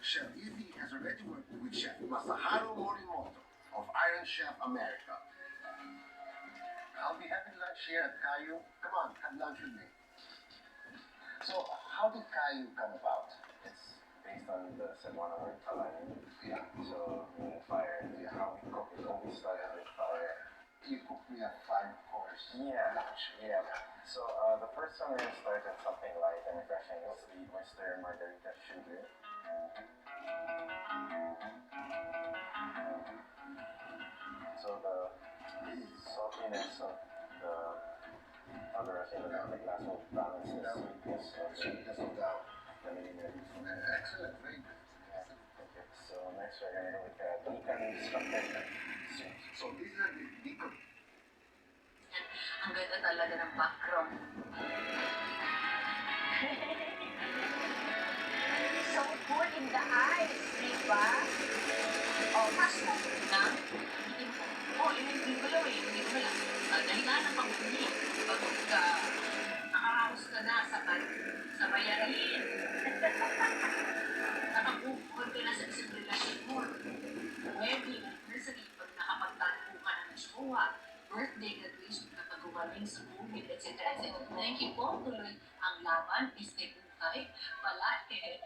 Chef Evie has already worked with Chef Masahiro Morimoto of Iron Chef America. I'll be having lunch here at Caillou. Come on, have lunch with me. So, how did Caillou come about? It's based on the Cebuano word talayan. Yeah. So, fire. Yeah. How we cook it always started with fire. You cooked me a 5-course lunch. Yeah. So, the first one we started something light and refreshing. It's the oyster margarita sugar. So, the saltiness of the other aromatic glass will balance the sweetness of the Excellent, very good. Okay, so next we're going to look at Nikan structure. So this is a deacon. Ang ganda talaga ng background. So good in the eyes, di ba? Oh, mas mo na. Oh, hindi ko lang eh. Hindi ko lang. Dahilan ng pag-uni. Pagod ka, nakaraos ka na sa bayarin. Nakabukod ka na sa isang relasyon mo. Wedding, anniversary, pag nakapagtago ka na ng jowa, birthday, graduation, kapag-uwaling sa COVID, etc. Thank you po. Tuloy ang laban, business buhay, palate.